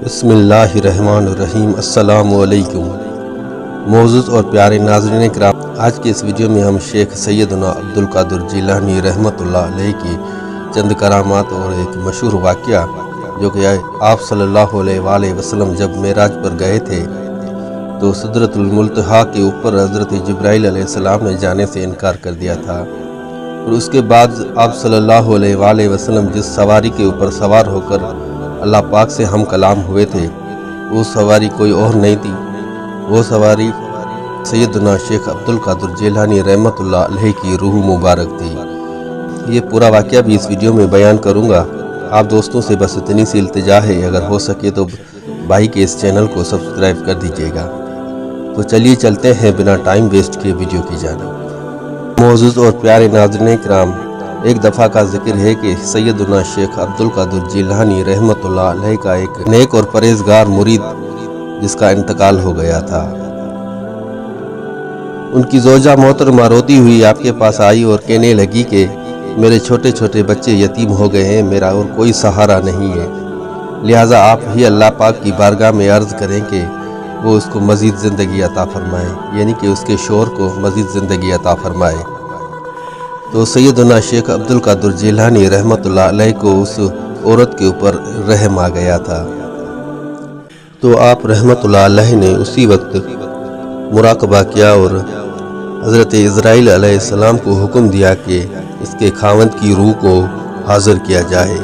بسم اللہ الرحمن الرحیم۔ السلام علیکم معزز اور پیارے ناظرین کرام، آج کے اس ویڈیو میں ہم شیخ سیدنا عبدالقادر جیلانی رحمۃ اللہ علیہ کی چند کرامات اور ایک مشہور واقعہ جو کہ آپ صلی اللہ علیہ وآلہ وسلم جب معراج پر گئے تھے تو سدرۃ المنتہا کے اوپر حضرت جبرائیل علیہ السلام نے جانے سے انکار کر دیا تھا، اور اس کے بعد آپ صلی اللہ علیہ وآلہ وسلم جس سواری کے اوپر سوار ہو کر اللہ پاک سے ہم کلام ہوئے تھے وہ سواری کوئی اور نہیں تھی، وہ سواری سیدنا شیخ عبدالقادر جیلانی رحمۃ اللہ علیہ کی روح مبارک تھی۔ یہ پورا واقعہ بھی اس ویڈیو میں بیان کروں گا۔ آپ دوستوں سے بس اتنی سی التجا ہے، اگر ہو سکے تو بھائی کے اس چینل کو سبسکرائب کر دیجیے گا۔ تو چلیے چلتے ہیں بنا ٹائم ویسٹ کے ویڈیو کی جانب۔ معزز اور پیارے ناظرین کرام، ایک دفعہ کا ذکر ہے کہ سیدنا شیخ عبدالقادر جیلانی رحمۃ اللہ علیہ کا ایک نیک اور پرہیزگار مرید جس کا انتقال ہو گیا تھا، ان کی زوجہ محترمہ روتی ہوئی آپ کے پاس آئی اور کہنے لگی کہ میرے چھوٹے چھوٹے بچے یتیم ہو گئے ہیں، میرا اور کوئی سہارا نہیں ہے، لہٰذا آپ ہی اللہ پاک کی بارگاہ میں عرض کریں کہ وہ اس کو مزید زندگی عطا فرمائے، یعنی کہ اس کے شوہر کو مزید زندگی عطا فرمائے۔ تو سیدنا شیخ عبدالقادر جیلانی رحمۃ اللہ علیہ کو اس عورت کے اوپر رحم آ گیا تھا، تو آپ رحمۃ اللہ علیہ نے اسی وقت مراقبہ کیا اور حضرت عزرائیل علیہ السلام کو حکم دیا کہ اس کے خاوند کی روح کو حاضر کیا جائے۔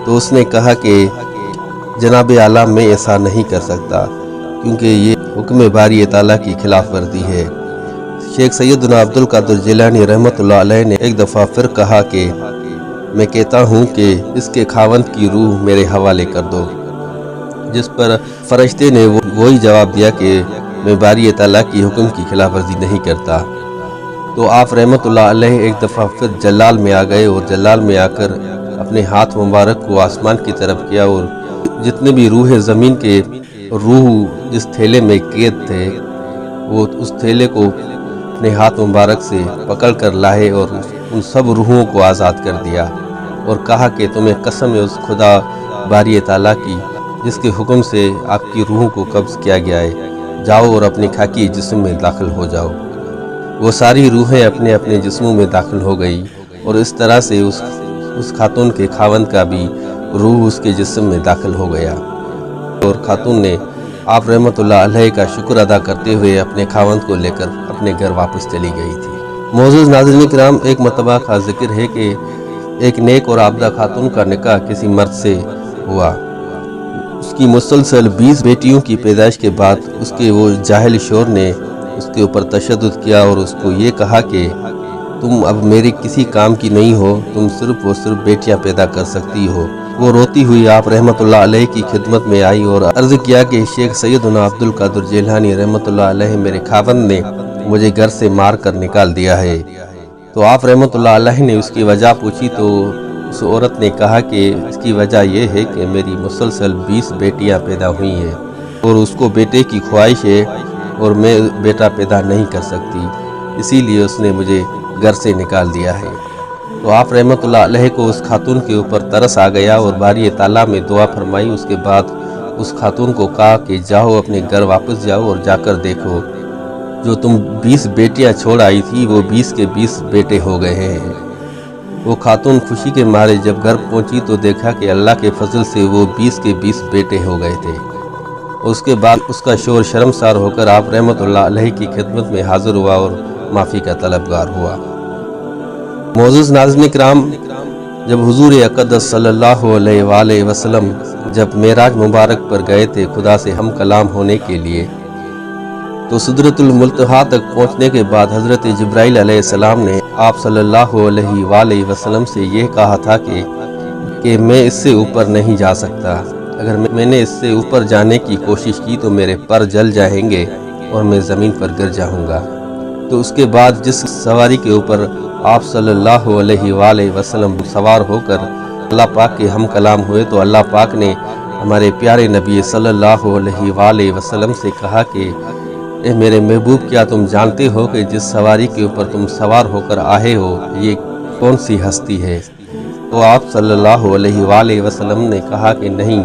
تو اس نے کہا کہ جناب اعلیٰ میں ایسا نہیں کر سکتا کیونکہ یہ حکم باری تعالیٰ کی خلاف ورزی ہے۔ شیخ سیدنا عبدالقادر جیلانی رحمۃ اللہ علیہ نے ایک دفعہ پھر کہا کہ میں کہتا ہوں کہ اس کے خاوند کی روح میرے حوالے کر دو، جس پر فرشتے نے وہی جواب دیا کہ میں باری تعالیٰ کی حکم کی خلاف ورزی نہیں کرتا۔ تو آپ رحمۃ اللہ علیہ ایک دفعہ پھر جلال میں آ گئے اور جلال میں آ کر اپنے ہاتھ مبارک کو آسمان کی طرف کیا، اور جتنے بھی روح زمین کے روح جس تھیلے میں قید تھے وہ اس تھیلے کو اپنے ہاتھ مبارک سے پکڑ کر لائے اور ان سب روحوں کو آزاد کر دیا، اور کہا کہ تمہیں قسم ہے اس خدا باری تعالیٰ کی جس کے حکم سے آپ کی روحوں کو قبض کیا گیا ہے، جاؤ اور اپنے خاکی جسم میں داخل ہو جاؤ۔ وہ ساری روحیں اپنے اپنے جسموں میں داخل ہو گئی، اور اس طرح سے اس خاتون کے خاوند کا بھی روح اس کے جسم میں داخل ہو گیا، اور خاتون نے آپ رحمۃ اللہ علیہ کا شکر ادا کرتے ہوئے اپنے خاوند کو لے کر اپنے گھر واپس چلی گئی تھی۔ معزز ناظرین کرام، ایک مرتبہ کا ذکر ہے کہ ایک نیک اور عابدہ خاتون کا نکاح کسی مرد سے ہوا۔ اس کی مسلسل 20 بیٹیوں کی پیدائش کے بعد اس کے وہ جاہل شوہر نے اس کے اوپر تشدد کیا اور اس کو یہ کہا کہ تم اب میرے کسی کام کی نہیں ہو، تم صرف و صرف بیٹیاں پیدا کر سکتی ہو۔ وہ روتی ہوئی آپ رحمۃ اللہ علیہ کی خدمت میں آئی اور عرض کیا کہ شیخ سیدنا عبدالقادر جیلانی رحمۃ اللہ علیہ میرے خاوند نے مجھے گھر سے مار کر نکال دیا ہے۔ تو آپ رحمۃ اللہ علیہ نے اس کی وجہ پوچھی تو اس عورت نے کہا کہ اس کی وجہ یہ ہے کہ میری مسلسل 20 بیٹیاں پیدا ہوئی ہیں اور اس کو بیٹے کی خواہش ہے اور میں بیٹا پیدا نہیں کر سکتی، اسی لیے اس نے مجھے گھر سے نکال دیا ہے۔ تو آپ رحمۃ اللہ علیہ کو اس خاتون کے اوپر ترس آ گیا اور باری تعالیٰ میں دعا فرمائی۔ اس کے بعد اس خاتون کو کہا کہ جاؤ اپنے گھر واپس جاؤ اور جا کر دیکھو جو تم 20 بیٹیاں چھوڑ آئی تھی وہ 20 کے 20 بیٹے ہو گئے ہیں۔ وہ خاتون خوشی کے مارے جب گھر پہنچی تو دیکھا کہ اللہ کے فضل سے وہ 20 کے 20 بیٹے ہو گئے تھے۔ اس کے بعد اس کا شوہر شرمسار ہو کر آپ رحمۃ اللہ علیہ کی خدمت میں حاضر ہوا اور معافی کا طلبگار ہوا۔ معزز ناظرین کرام، جب حضور اقدس صلی اللہ علیہ وآلہ وسلم جب معراج مبارک پر گئے تھے خدا سے ہم کلام ہونے کے لیے، تو سدرۃ المنتہا تک پہنچنے کے بعد حضرت جبرائیل علیہ السلام نے آپ صلی اللہ علیہ وآلہ وسلم سے یہ کہا تھا کہ میں اس سے اوپر نہیں جا سکتا، اگر میں نے اس سے اوپر جانے کی کوشش کی تو میرے پر جل جائیں گے اور میں زمین پر گر جاؤں گا۔ تو اس کے بعد جس سواری کے اوپر آپ صلی اللہ علیہ وآلہ وسلم سوار ہو کر اللہ پاک کے ہم کلام ہوئے تو اللہ پاک نے ہمارے پیارے نبی صلی اللہ علیہ وآلہ وسلم سے کہا کہ اے میرے محبوب، کیا تم جانتے ہو کہ جس سواری کے اوپر تم سوار ہو کر آئے ہو یہ کون سی ہستی ہے؟ تو آپ صلی اللہ علیہ وآلہ وسلم نے کہا کہ نہیں،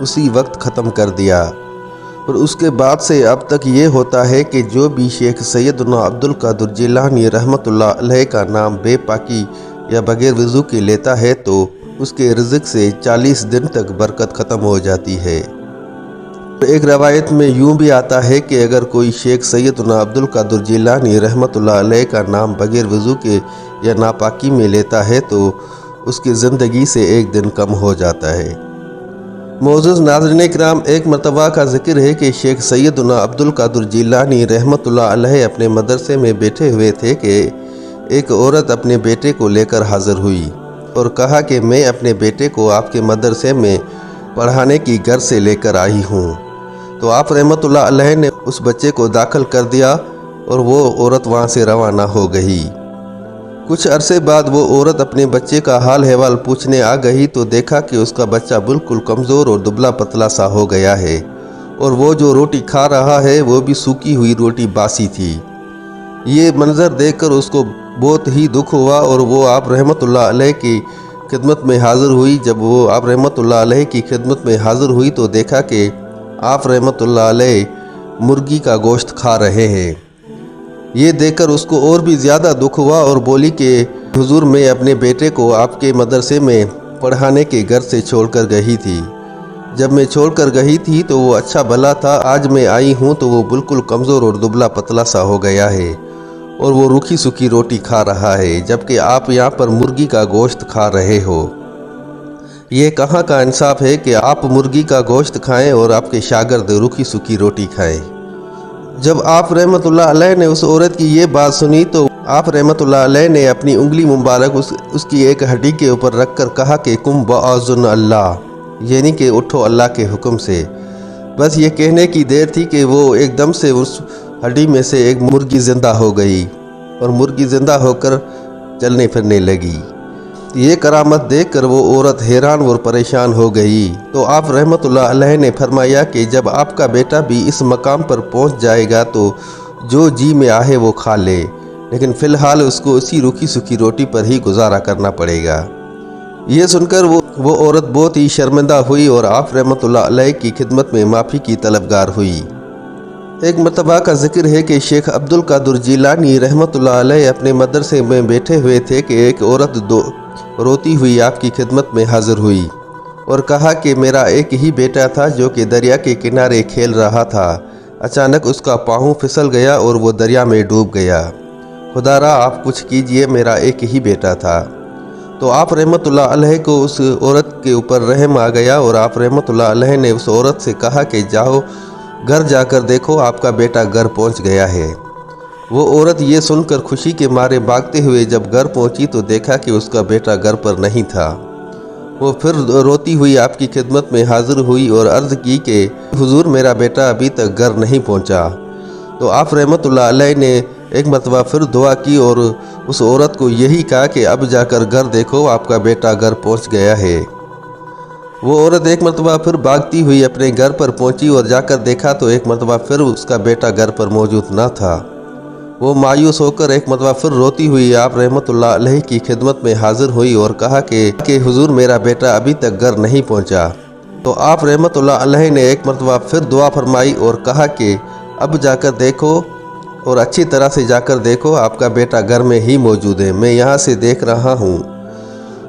اسی وقت ختم کر دیا۔ اور اس کے بعد سے اب تک یہ ہوتا ہے کہ جو بھی شیخ سیدنا عبد القادر جیلانی رحمۃ اللہ علیہ کا نام بے پاکی یا بغیر وضو کے لیتا ہے تو اس کے رزق سے 40 دن تک برکت ختم ہو جاتی ہے۔ ایک روایت میں یوں بھی آتا ہے کہ اگر کوئی شیخ سیدنا عبد القادر جیلانی رحمۃ اللہ علیہ کا نام بغیر وضو کے یا ناپاکی میں لیتا ہے تو اس کی زندگی سے ایک دن کم ہو جاتا ہے۔ معزز ناظرین اکرام، ایک مرتبہ کا ذکر ہے کہ شیخ سیدنا عبد القادر جیلانی رحمۃ اللہ علیہ اپنے مدرسے میں بیٹھے ہوئے تھے کہ ایک عورت اپنے بیٹے کو لے کر حاضر ہوئی اور کہا کہ میں اپنے بیٹے کو آپ کے مدرسے میں پڑھانے کی غرض سے لے کر آئی ہوں۔ تو آپ رحمۃ اللہ علیہ نے اس بچے کو داخل کر دیا اور وہ عورت وہاں سے روانہ ہو گئی۔ کچھ عرصے بعد وہ عورت اپنے بچے کا حال احوال پوچھنے آ گئی تو دیکھا کہ اس کا بچہ بالکل کمزور اور دبلا پتلا سا ہو گیا ہے اور وہ جو روٹی کھا رہا ہے وہ بھی سوکھی ہوئی روٹی باسی تھی۔ یہ منظر دیکھ کر اس کو بہت ہی دکھ ہوا اور وہ آپ رحمۃ اللہ علیہ کی خدمت میں حاضر ہوئی۔ جب وہ آپ رحمۃ اللہ علیہ کی خدمت میں حاضر ہوئی تو دیکھا کہ آپ رحمۃ اللہ علیہ مرغی کا گوشت کھا رہے ہیں۔ یہ دیکھ کر اس کو اور بھی زیادہ دکھ ہوا اور بولی کہ حضور میں اپنے بیٹے کو آپ کے مدرسے میں پڑھانے کے غرض سے چھوڑ کر گئی تھی۔ جب میں چھوڑ کر گئی تھی تو وہ اچھا بھلا تھا، آج میں آئی ہوں تو وہ بالکل کمزور اور دبلا پتلا سا ہو گیا ہے اور وہ روکھی سوکھی روٹی کھا رہا ہے، جبکہ آپ یہاں پر مرغی کا گوشت کھا رہے ہو۔ یہ کہاں کا انصاف ہے کہ آپ مرغی کا گوشت کھائیں اور آپ کے شاگرد روکھی سوکھی روٹی کھائیں۔ جب آپ رحمۃ اللہ علیہ نے اس عورت کی یہ بات سنی تو آپ رحمۃ اللہ علیہ نے اپنی انگلی مبارک اس کی ایک ہڈی کے اوپر رکھ کر کہا کہ قم بإذن اللہ، یعنی کہ اٹھو اللہ کے حکم سے۔ بس یہ کہنے کی دیر تھی کہ وہ ایک دم سے اس ہڈی میں سے ایک مرغی زندہ ہو گئی اور مرغی زندہ ہو کر چلنے پھرنے لگی۔ یہ کرامت دیکھ کر وہ عورت حیران اور پریشان ہو گئی تو آپ رحمۃ اللہ علیہ نے فرمایا کہ جب آپ کا بیٹا بھی اس مقام پر پہنچ جائے گا تو جو جی میں آئے وہ کھا لے، لیکن فی الحال اس کو اسی روکھی سوکھی روٹی پر ہی گزارا کرنا پڑے گا۔ یہ سن کر وہ عورت بہت ہی شرمندہ ہوئی اور آپ رحمۃ اللہ علیہ کی خدمت میں معافی کی طلبگار ہوئی۔ ایک مرتبہ کا ذکر ہے کہ شیخ عبد القادر جیلانی رحمۃ اللہ علیہ اپنے مدرسے میں بیٹھے ہوئے تھے کہ ایک عورت روتی ہوئی آپ کی خدمت میں حاضر ہوئی اور کہا کہ میرا ایک ہی بیٹا تھا جو کہ دریا کے کنارے کھیل رہا تھا، اچانک اس کا پاؤں پھسل گیا اور وہ دریا میں ڈوب گیا، خدا را آپ کچھ کیجئے، میرا ایک ہی بیٹا تھا۔ تو آپ رحمۃ اللہ علیہ کو اس عورت کے اوپر رحم آ گیا اور آپ رحمۃ اللہ علیہ نے اس عورت سے کہا کہ جاؤ گھر جا کر دیکھو آپ کا بیٹا گھر پہنچ گیا ہے۔ وہ عورت یہ سن کر خوشی کے مارے بھاگتے ہوئے جب گھر پہنچی تو دیکھا کہ اس کا بیٹا گھر پر نہیں تھا۔ وہ پھر روتی ہوئی آپ کی خدمت میں حاضر ہوئی اور عرض کی کہ حضور میرا بیٹا ابھی تک گھر نہیں پہنچا۔ تو آپ رحمۃ اللہ علیہ نے ایک مرتبہ پھر دعا کی اور اس عورت کو یہی کہا کہ اب جا کر گھر دیکھو آپ کا بیٹا گھر پہنچ گیا ہے۔ وہ عورت ایک مرتبہ پھر بھاگتی ہوئی اپنے گھر پر پہنچی اور جا کر دیکھا تو ایک مرتبہ پھر اس کا بیٹا گھر پر موجود نہ تھا۔ وہ مایوس ہو کر ایک مرتبہ پھر روتی ہوئی آپ رحمۃ اللہ علیہ کی خدمت میں حاضر ہوئی اور کہا کہ حضور میرا بیٹا ابھی تک گھر نہیں پہنچا۔ تو آپ رحمۃ اللہ علیہ نے ایک مرتبہ پھر دعا فرمائی اور کہا کہ اب جا کر دیکھو اور اچھی طرح سے جا کر دیکھو آپ کا بیٹا گھر میں ہی موجود ہے، میں یہاں سے دیکھ رہا ہوں۔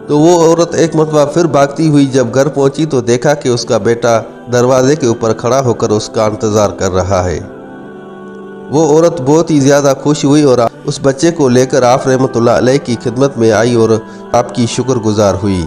تو وہ عورت ایک مرتبہ پھر بھاگتی ہوئی جب گھر پہنچی تو دیکھا کہ اس کا بیٹا دروازے کے اوپر کھڑا ہو کر اس کا انتظار کر رہا ہے۔ وہ عورت بہت ہی زیادہ خوش ہوئی اور اس بچے کو لے کر آپ رحمۃ اللہ علیہ کی خدمت میں آئی اور آپ کی شکر گزار ہوئی۔